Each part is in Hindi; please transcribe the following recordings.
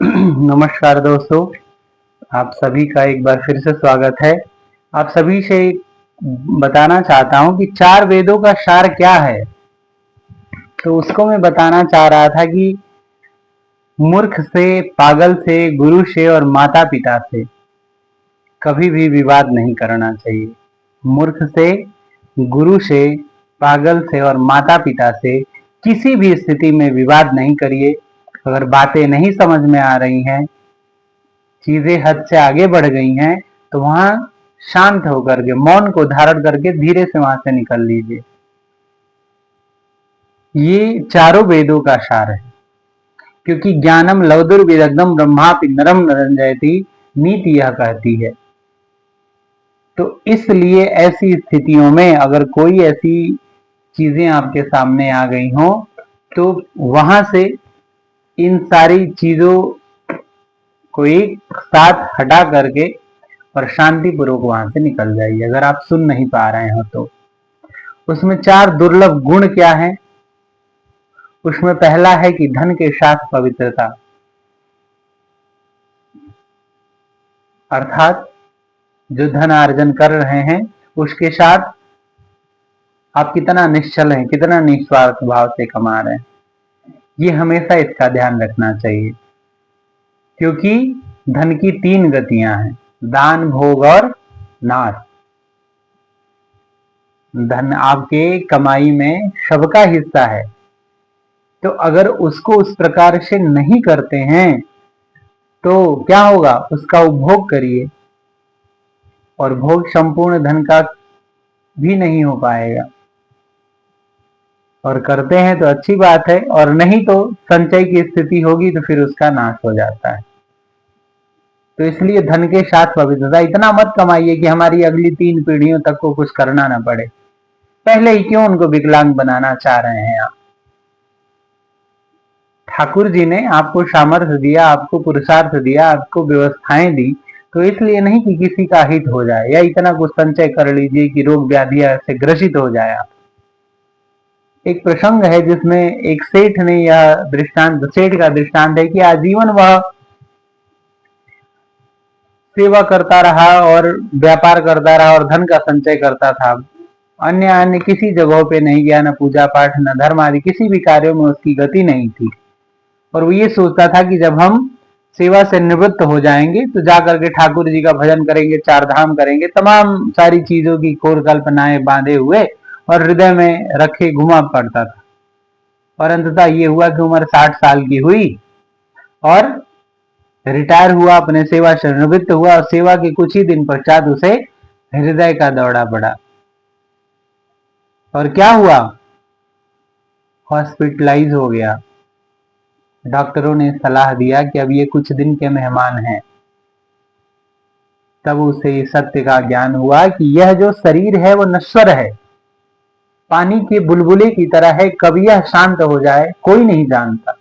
नमस्कार दोस्तों, आप सभी का एक बार फिर से स्वागत है। आप सभी से बताना चाहता हूँ कि चार वेदों का सार क्या है। तो उसको मैं बताना चाह रहा था कि मूर्ख से, पागल से, गुरु से और माता पिता से कभी भी विवाद नहीं करना चाहिए। मूर्ख से, गुरु से, पागल से और माता पिता से किसी भी स्थिति में विवाद नहीं करिए। अगर बातें नहीं समझ में आ रही हैं, चीजें हद से आगे बढ़ गई हैं, तो वहां शांत होकर के, मौन को धारण करके धीरे से वहां से निकल लीजिए। ये चारों वेदों का सार है, क्योंकि ज्ञानम लवदुर्विदग्धम ब्रह्मापि नरम नरंजयति, नीति यह कहती है। तो इसलिए ऐसी स्थितियों में अगर कोई ऐसी चीजें आपके सामने आ गई हो, तो वहां से इन सारी चीजों को एक साथ हटा करके और शांति पूर्वक वहां से निकल जाइए, अगर आप सुन नहीं पा रहे हो तो। उसमें चार दुर्लभ गुण क्या है? उसमें पहला है कि धन के साथ पवित्रता, अर्थात जो धन अर्जन कर रहे हैं उसके साथ आप कितना निश्चल हैं, कितना निस्वार्थ भाव से कमा रहे हैं, ये हमेशा इसका ध्यान रखना चाहिए। क्योंकि धन की तीन गतियां हैं, दान, भोग और नाश। धन आपके कमाई में सबका हिस्सा है, तो अगर उसको उस प्रकार से नहीं करते हैं तो क्या होगा? उसका उपभोग करिए, और भोग संपूर्ण धन का भी नहीं हो पाएगा। और करते हैं तो अच्छी बात है, और नहीं तो संचय की स्थिति होगी तो फिर उसका नाश हो जाता है। तो इसलिए धन के साथ पवित्रता, इतना मत कमाइए कि हमारी अगली तीन पीढ़ियों तक को कुछ करना ना पड़े। पहले ही क्यों उनको विकलांग बनाना चाह रहे हैं आप? ठाकुर जी ने आपको सामर्थ्य दिया, आपको पुरुषार्थ दिया, आपको व्यवस्थाएं दी, तो इसलिए नहीं कि किसी का हित हो जाए या इतना कुछ संचय कर लीजिए कि रोग व्याधि से ग्रसित हो जाए आप। एक प्रसंग है जिसमें एक सेठ ने यह दृष्टांत, सेठ का दृष्टांत है कि आजीवन वह सेवा करता रहा और व्यापार करता रहा और धन का संचय करता था। अन्य अन्य किसी जगहों पे नहीं गया, न पूजा पाठ, न धर्म आदि किसी भी कार्यों में उसकी गति नहीं थी। और वो ये सोचता था कि जब हम सेवा से निवृत्त हो जाएंगे तो जाकर के ठाकुर जी का भजन करेंगे, चार धाम करेंगे, तमाम सारी चीजों की कोर कल्पनाएं बांधे हुए और हृदय में रखे घुमा पड़ता था। और अंततः ये हुआ कि उम्र 60 साल की हुई और रिटायर हुआ, अपने सेवा से निवृत्त हुआ, और सेवा के कुछ ही दिन पश्चात उसे हृदय का दौरा पड़ा। और क्या हुआ? हॉस्पिटलाइज हो गया। डॉक्टरों ने सलाह दिया कि अब ये कुछ दिन के मेहमान हैं। तब उसे सत्य का ज्ञान हुआ कि यह जो शरीर है वो नश्वर है, पानी के बुलबुले की तरह है, कब यह शांत हो जाए कोई नहीं जानता।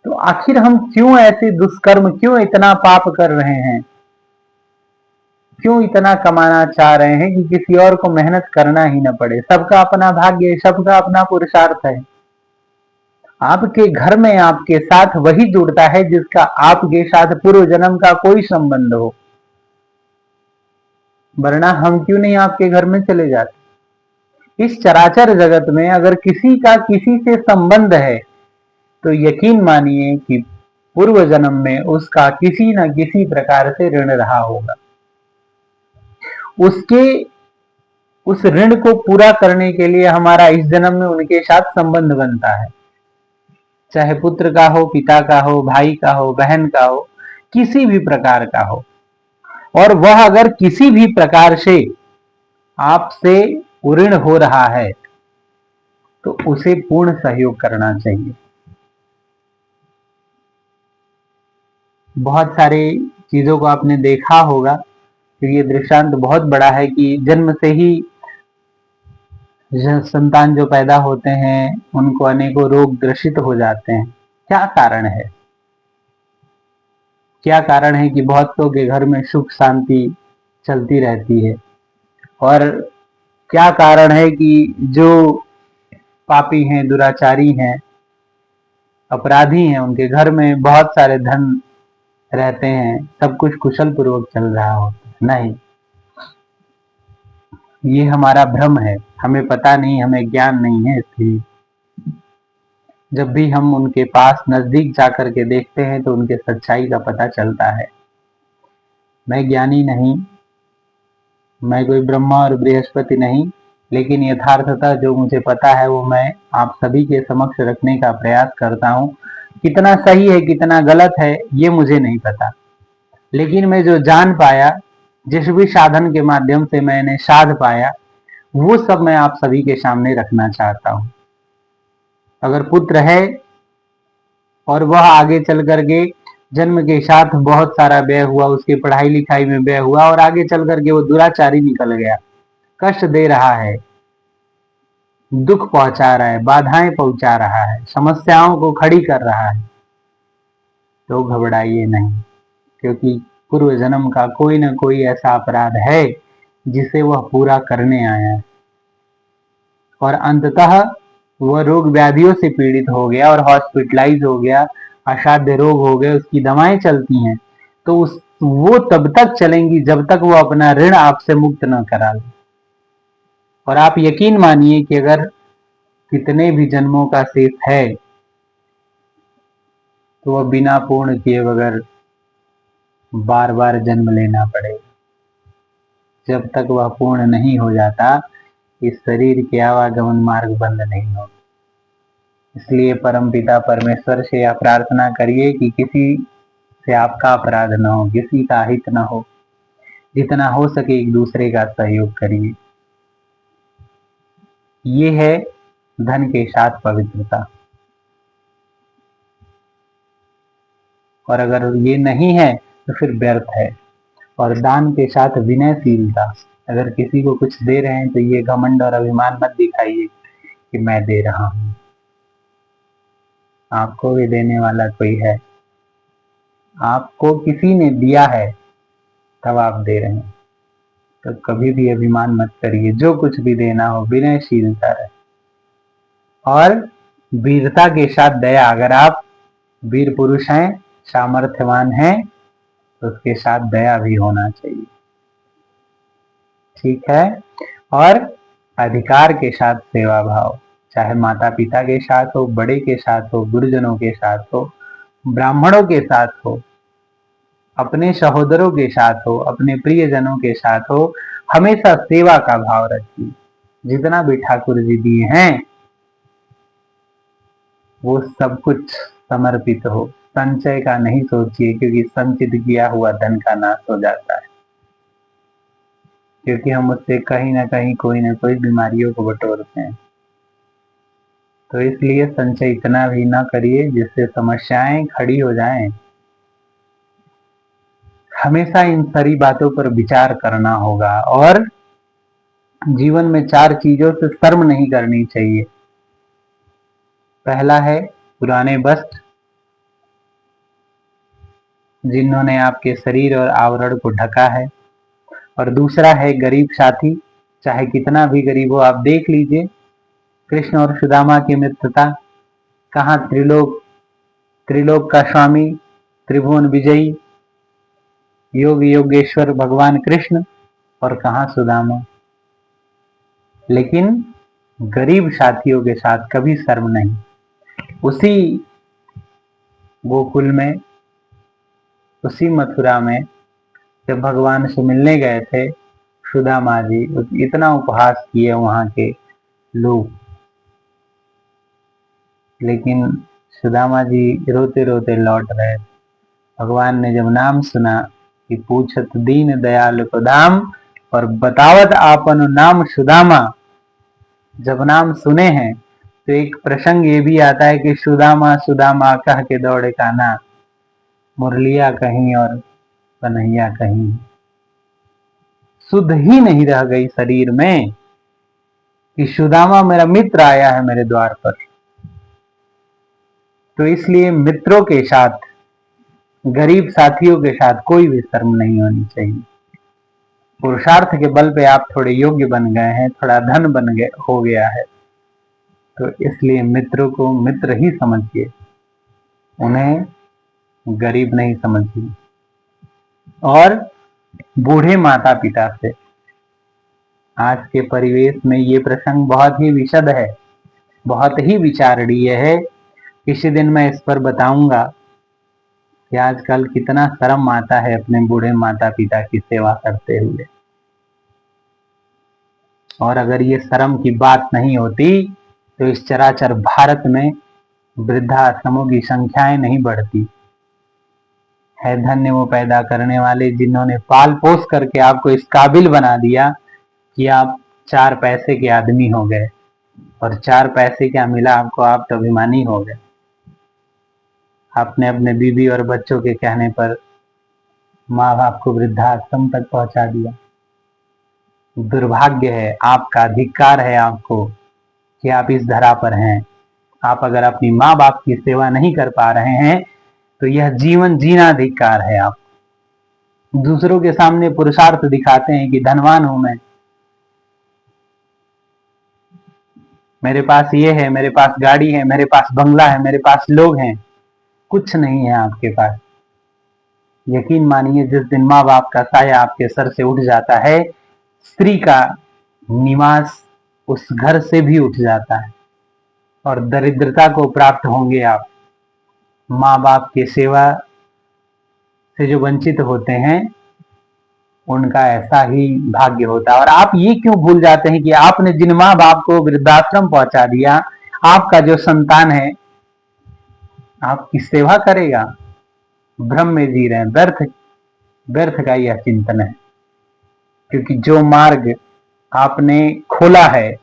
तो आखिर हम क्यों ऐसे दुष्कर्म, क्यों इतना पाप कर रहे हैं, क्यों इतना कमाना चाह रहे हैं कि किसी और को मेहनत करना ही न पड़े? सबका अपना भाग्य, सबका अपना पुरुषार्थ है। आपके घर में आपके साथ वही जुड़ता है जिसका आपके साथ पूर्व जन्म का कोई संबंध हो, वरना हम क्यों नहीं आपके घर में चले जाते? इस चराचर जगत में अगर किसी का किसी से संबंध है तो यकीन मानिए कि पूर्व जन्म में उसका किसी न किसी प्रकार से ऋण रहा होगा। उसके उस ऋण को पूरा करने के लिए हमारा इस जन्म में उनके साथ संबंध बनता है, चाहे पुत्र का हो, पिता का हो, भाई का हो, बहन का हो, किसी भी प्रकार का हो। और वह अगर किसी भी प्रकार से आपसे ऋण हो रहा है तो उसे पूर्ण सहयोग करना चाहिए। बहुत सारे चीजों को आपने देखा होगा, क्योंकि ये दृष्टांत बहुत बड़ा है कि जन्म से ही संतान जो पैदा होते हैं उनको अनेकों रोग ग्रसित हो जाते हैं। क्या कारण है? क्या कारण है कि बहुतों के घर में सुख शांति चलती रहती है? और क्या कारण है कि जो पापी हैं, दुराचारी हैं, अपराधी हैं, उनके घर में बहुत सारे धन रहते हैं, सब कुछ कुशल पूर्वक चल रहा होता है। नहीं, ये हमारा भ्रम है, हमें पता नहीं, हमें ज्ञान नहीं है। इसलिए जब भी हम उनके पास नजदीक जाकर के देखते हैं तो उनके सच्चाई का पता चलता है। मैं ज्ञानी नहीं, मैं कोई ब्रह्मा और बृहस्पति नहीं, लेकिन यथार्थता जो मुझे पता है वो मैं आप सभी के समक्ष रखने का प्रयास करता हूँ। कितना सही है कितना गलत है ये मुझे नहीं पता, लेकिन मैं जो जान पाया, जिस भी साधन के माध्यम से मैंने साध पाया, वो सब मैं आप सभी के सामने रखना चाहता हूँ। अगर पुत्र है और वह आगे चल करके जन्म के साथ बहुत सारा व्यय हुआ, उसकी पढ़ाई लिखाई में व्यय हुआ और आगे चल करके वो दुराचारी निकल गया, कष्ट दे रहा है, दुख पहुंचा रहा है, बाधाएं पहुंचा रहा है, समस्याओं को खड़ी कर रहा है, तो घबराइए नहीं, क्योंकि पूर्व जन्म का कोई ना कोई ऐसा अपराध है जिसे वह पूरा करने आया है और अंततः वह रोग व्याधियों से पीड़ित हो गया और हॉस्पिटलाइज हो गया, असाध्य रोग हो गए, उसकी दवाएं चलती हैं, तो वो तब तक चलेंगी जब तक वो अपना ऋण आपसे मुक्त न करा ले। और आप यकीन मानिए कि अगर कितने भी जन्मों का शेष है तो वह बिना पूर्ण किए बगैर बार बार जन्म लेना पड़ेगा। जब तक वह पूर्ण नहीं हो जाता, इस शरीर के आवागमन मार्ग बंद नहीं होगा। इसलिए परमपिता परमेश्वर से आप प्रार्थना करिए कि किसी से आपका अपराध न हो, किसी का हित न हो, जितना हो सके एक दूसरे का सहयोग करिए। ये है धन के साथ पवित्रता। और अगर ये नहीं है तो फिर व्यर्थ है। और दान के साथ विनयशीलता। अगर किसी को कुछ दे रहे हैं तो ये घमंड और अभिमान मत दिखाइए कि मैं दे रहा हूं, आपको भी देने वाला कोई है, आपको किसी ने दिया है तब आप दे रहे हैं। तो कभी भी अभिमान मत करिए, जो कुछ भी देना हो विनयशीलता रहे और वीरता के साथ दया। अगर आप वीर पुरुष हैं, सामर्थ्यवान हैं, तो उसके साथ दया भी होना चाहिए, ठीक है। और अधिकार के साथ सेवा भाव, चाहे माता पिता के साथ हो, बड़े के साथ हो, गुरुजनों के साथ हो, ब्राह्मणों के साथ हो, अपने सहोदरों के साथ हो, अपने प्रियजनों के साथ हो, हमेशा सेवा का भाव रखिए। जितना भी ठाकुर जी दिए हैं वो सब कुछ समर्पित हो, संचय का नहीं सोचिए, क्योंकि संचित किया हुआ धन का नाश हो जाता है, क्योंकि हम उससे कहीं ना कहीं कोई ना कोई बीमारियों को बटोरते हैं। तो इसलिए संचय इतना भी ना करिए जिससे समस्याएं खड़ी हो जाएं। हमेशा इन सारी बातों पर विचार करना होगा और जीवन में 4 चीजों से शर्म नहीं करनी चाहिए। पहला है पुराने वस्त्र, जिन्होंने आपके शरीर और आवरण को ढका है। और दूसरा है गरीब साथी, चाहे कितना भी गरीब हो। आप देख लीजिए कृष्ण और सुदामा की मित्रता, कहाँ त्रिलोक त्रिलोक का स्वामी, त्रिभुवन विजयी, योग योगेश्वर भगवान कृष्ण, और कहाँ सुदामा। लेकिन गरीब साथियों के साथ कभी शर्म नहीं। उसी गोकुल में, उसी मथुरा में जब भगवान से मिलने गए थे सुदामा जी, इतना उपहास किए वहां के लोग, लेकिन सुदामा जी रोते रोते लौट रहे। भगवान ने जब नाम सुना कि पूछत दीन दयाल को दाम और बतावत आपन नाम सुदामा, जब नाम सुने हैं तो एक प्रसंग ये भी आता है कि सुदामा सुदामा कह के दौड़े कान्हा, मुरलिया कहीं और कन्हैया कहीं। सुध ही नहीं रह गई शरीर में कि सुदामा मेरा मित्र आया है मेरे द्वार पर। तो इसलिए मित्रों के साथ, गरीब साथियों के साथ कोई भी शर्म नहीं होनी चाहिए। पुरुषार्थ के बल पे आप थोड़े योग्य बन गए हैं, थोड़ा धन हो गया है, तो इसलिए मित्रों को मित्र ही समझिए। उन्हें गरीब नहीं समझती। और बूढ़े माता पिता से आज के परिवेश में ये प्रसंग बहुत ही विशद है, बहुत ही विचारणीय है। किसी दिन मैं इस पर बताऊंगा कि आजकल कितना शर्म आता है अपने बूढ़े माता पिता की सेवा करते हुए। और अगर ये शर्म की बात नहीं होती तो इस चराचर भारत में वृद्धाश्रमों की संख्याएं नहीं बढ़ती। है धन्य वो पैदा करने वाले जिन्होंने पाल पोस करके आपको इस काबिल बना दिया कि आप 4 पैसे के आदमी हो गए। और 4 पैसे क्या मिला आपको, आप तो अभिमानी हो गए। आपने अपने बीवी और बच्चों के कहने पर माँ बाप को वृद्धाश्रम तक पहुंचा दिया। दुर्भाग्य है, आपका अधिकार है आपको कि आप इस धरा पर हैं। आप अगर अपनी माँ बाप की सेवा नहीं कर पा रहे हैं तो यह जीवन जीना अधिकार है। आप दूसरों के सामने पुरुषार्थ दिखाते हैं कि धनवान हूं मैं, मेरे पास ये है, मेरे पास गाड़ी है, मेरे पास बंगला है, मेरे पास लोग हैं। कुछ नहीं है आपके पास। यकीन मानिए, जिस दिन माँ बाप का साया आपके सर से उठ जाता है, स्त्री का निवास उस घर से भी उठ जाता है और दरिद्रता को प्राप्त होंगे आप। माँ बाप की सेवा से जो वंचित होते हैं उनका ऐसा ही भाग्य होता है। और आप ये क्यों भूल जाते हैं कि आपने जिन माँ बाप को वृद्धाश्रम पहुंचा दिया, आपका जो संतान है आपकी सेवा करेगा? भ्रम में जी रहे हैं, व्यर्थ व्यर्थ का यह चिंतन है। क्योंकि जो मार्ग आपने खोला है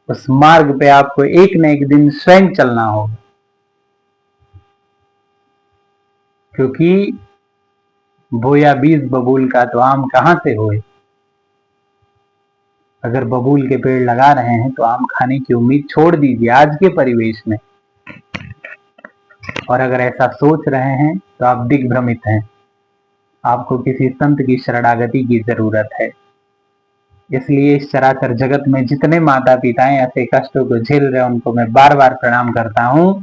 उस मार्ग पे आपको एक न एक दिन स्वयं चलना होगा। क्योंकि बोया बीज बबूल का तो आम कहां से होए। अगर बबूल के पेड़ लगा रहे हैं तो आम खाने की उम्मीद छोड़ दीजिए आज के परिवेश में। और अगर ऐसा सोच रहे हैं तो आप दिग्भ्रमित हैं। आपको किसी संत की शरणागति की जरूरत है। इसलिए इस चराचर जगत में जितने माता पिताएं ऐसे कष्टों को झेल रहे हैं उनको मैं बार बार प्रणाम करता हूं।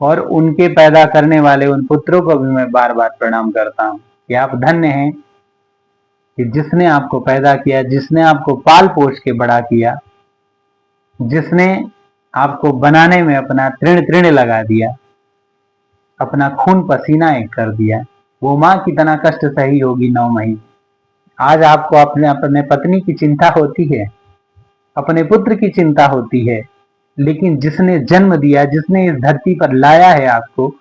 और उनके पैदा करने वाले उन पुत्रों को भी मैं बार बार प्रणाम करता हूं कि आप धन्य हैं कि जिसने आपको पैदा किया, जिसने आपको पाल पोष के बड़ा किया, जिसने आपको बनाने में अपना तृण तृण लगा दिया, अपना खून पसीना एक कर दिया। वो माँ कितना कष्ट सही होगी 9 महीने। आज आपको अपने अपने पत्नी की चिंता होती है, अपने पुत्र की चिंता होती है, लेकिन जिसने जन्म दिया, जिसने इस धरती पर लाया है आपको,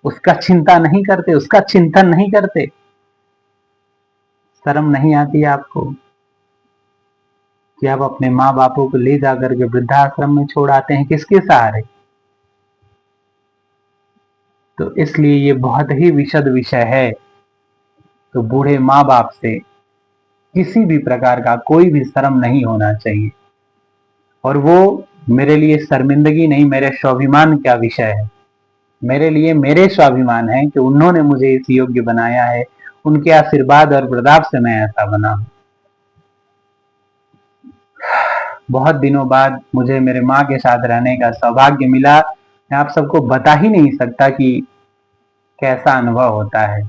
उसका चिंता नहीं करते, उसका चिंतन नहीं करते। शर्म नहीं आती आपको कि आप अपने माँ बापों को ले जाकर के वृद्धाश्रम में छोड़ आते हैं किसके सहारे? तो इसलिए ये बहुत ही विशद विषय है। तो बूढ़े माँ बाप से किसी भी प्रकार का कोई भी शर्म नहीं होना चाहिए। और वो मेरे लिए शर्मिंदगी नहीं, मेरे स्वाभिमान का विषय है। मेरे लिए मेरे स्वाभिमान है कि उन्होंने मुझे इस योग्य बनाया है। उनके आशीर्वाद और प्रताप से मैं ऐसा बना हूं। बहुत दिनों बाद मुझे मेरे माँ के साथ रहने का सौभाग्य मिला। मैं आप सबको बता ही नहीं सकता कि कैसा अनुभव होता है।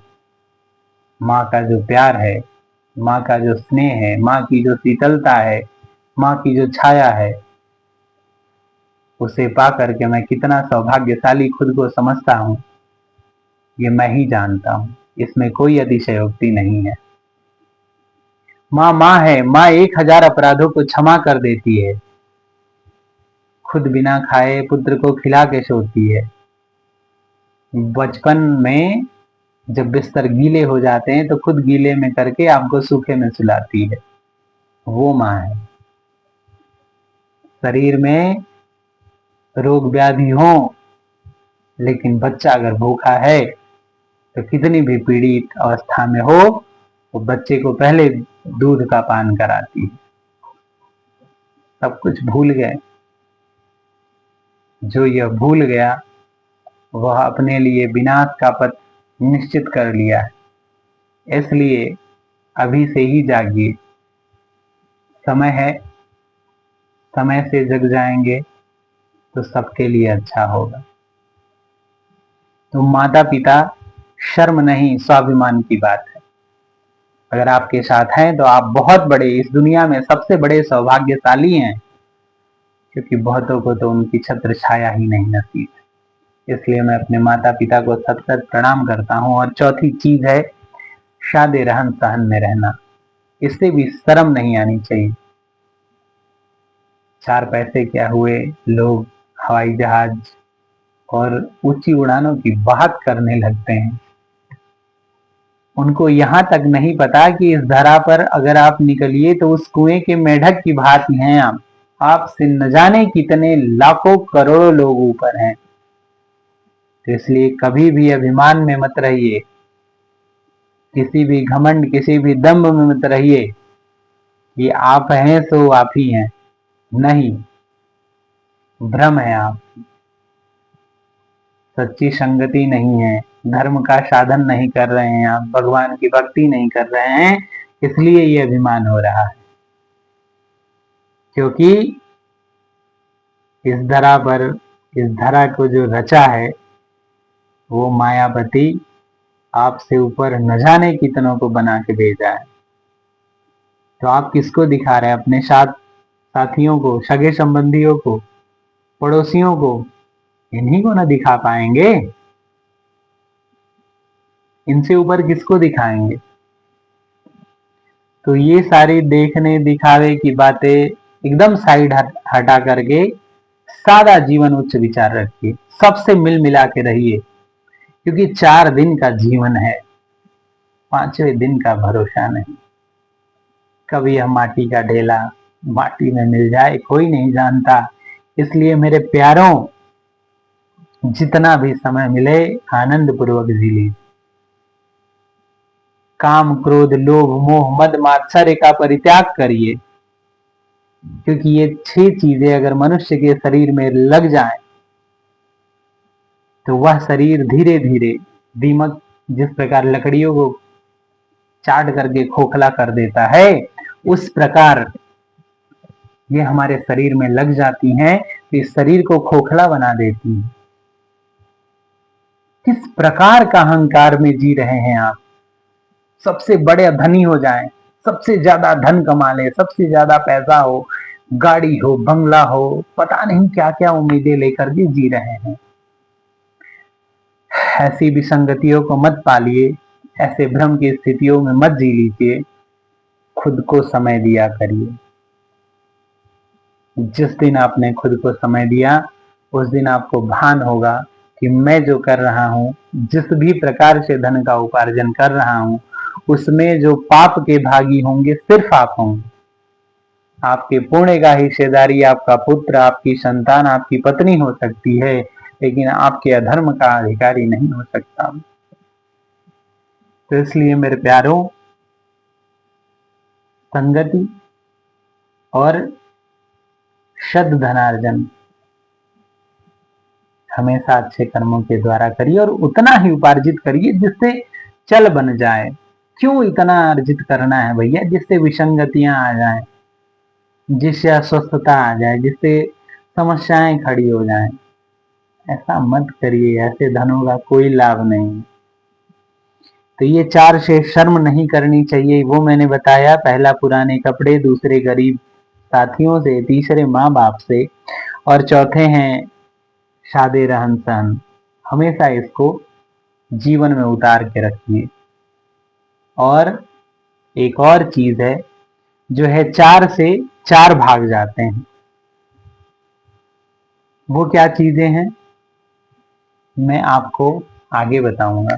माँ का जो प्यार है, माँ का जो स्नेह है, माँ की जो शीतलता है, माँ की जो छाया है, उसे पा करके मैं कितना सौभाग्यशाली खुद को समझता हूँ, ये मैं ही जानता हूँ। इसमें कोई अतिशयोक्ति नहीं है। माँ माँ है। माँ 1000 अपराधों को क्षमा कर देती है। खुद बिना खाए पुत्र को खिला के सोती है। बचपन में जब बिस्तर गीले हो जाते हैं तो खुद गीले में करके आपको सूखे में सुलाती है। वो माँ है। शरीर में रोग व्याधि हो लेकिन बच्चा अगर भूखा है तो कितनी भी पीड़ित अवस्था में हो वो बच्चे को पहले दूध का पान कराती है। सब कुछ भूल गए। जो यह भूल गया वह अपने लिए विनाश का पथ निश्चित कर लिया है। इसलिए अभी से ही जागिए। समय है, समय से जग जाएंगे तो सबके लिए अच्छा होगा। तो माता पिता शर्म नहीं, स्वाभिमान की बात है। अगर आपके साथ हैं तो आप बहुत बड़े, इस दुनिया में सबसे बड़े सौभाग्यशाली हैं, क्योंकि बहुतों को तो उनकी छत्र छाया ही नहीं नसीब है। इसलिए मैं अपने माता पिता को सत सत प्रणाम करता हूँ। और चौथी चीज है शादे रहन सहन में रहना। इससे भी शर्म नहीं आनी चाहिए। चार पैसे क्या हुए, लोग हवाई जहाज और ऊंची उड़ानों की बात करने लगते हैं। उनको यहाँ तक नहीं पता कि इस धरा पर अगर आप निकलिए तो उस कुएं के मेढक की भांति हैं आप। आपसे न जाने कितने लाखों करोड़ों लोग ऊपर हैं। तो इसलिए कभी भी अभिमान में मत रहिए, किसी भी घमंड, किसी भी दंभ में मत रहिए कि आप हैं सो आप ही हैं। नहीं, भ्रम है आप। सच्ची संगति नहीं है, धर्म का साधन नहीं कर रहे हैं आप, भगवान की भक्ति नहीं कर रहे हैं, इसलिए ये अभिमान हो रहा है। क्योंकि इस धरा पर, इस धरा को जो रचा है वो मायापति आपसे ऊपर न जाने कितनों को बना के भेजा है। तो आप किसको दिखा रहे हैं? अपने साथियों को, सगे संबंधियों को, पड़ोसियों को? इन्हीं को ना दिखा पाएंगे, इनसे ऊपर किसको दिखाएंगे? तो ये सारी देखने दिखावे की बातें एकदम साइड हटा करके सादा जीवन, उच्च विचार रखिए, सबसे मिल मिला के रहिए। क्योंकि 4 दिन का जीवन है, 5वें दिन का भरोसा नहीं। कभी यह माटी का ढेला माटी में मिल जाए कोई नहीं जानता। इसलिए मेरे प्यारों, जितना भी समय मिले आनंद पूर्वक जी लीजिए। काम, क्रोध, लोभ, मोह, मद, मात्सर्य का परित्याग करिए। क्योंकि ये 6 चीजें अगर मनुष्य के शरीर में लग जाएं तो वह शरीर धीरे धीरे, दीमक जिस प्रकार लकड़ियों को चाट करके खोखला कर देता है, उस प्रकार ये हमारे शरीर में लग जाती हैं, तो इस शरीर को खोखला बना देती हैं। किस प्रकार का अहंकार में जी रहे हैं आप? सबसे बड़े धनी हो जाएं, सबसे ज्यादा धन कमा ले, सबसे ज्यादा पैसा हो, गाड़ी हो, बंगला हो, पता नहीं क्या क्या उम्मीदें लेकर के जी रहे हैं। ऐसी विसंगतियों को मत पालिए, ऐसे भ्रम की स्थितियों में मत जी लीजिए। खुद को समय दिया करिए। जिस दिन आपने खुद को समय दिया उस दिन आपको भान होगा कि मैं जो कर रहा हूँ, जिस भी प्रकार से धन का उपार्जन कर रहा हूँ, उसमें जो पाप के भागी होंगे सिर्फ आप होंगे। आपके पुण्य का हिस्सेदारी आपका पुत्र, आपकी संतान, आपकी पत्नी हो सकती है, लेकिन आपके अधर्म का अधिकारी नहीं हो सकता। तो इसलिए मेरे प्यारों, संगति और सद धनार्जन हमेशा अच्छे कर्मों के द्वारा करिए, और उतना ही उपार्जित करिए जिससे चल बन जाए। क्यों इतना अर्जित करना है भैया? जिससे विसंगतियां आ जाएं, जिससे अस्वस्थता आ जाए, जिससे समस्याएं खड़ी हो जाएं। ऐसा मत करिए, ऐसे धनों का कोई लाभ नहीं। तो ये 4 से शर्म नहीं करनी चाहिए, वो मैंने बताया। पहला पुराने कपड़े, दूसरे गरीब साथियों से, तीसरे माँ बाप से, और चौथे हैं सादे रहन सहन। हमेशा इसको जीवन में उतार के रखिए। और एक और चीज है, जो है 4 से 4 भाग जाते हैं। वो क्या चीजें हैं मैं आपको आगे बताऊंगा।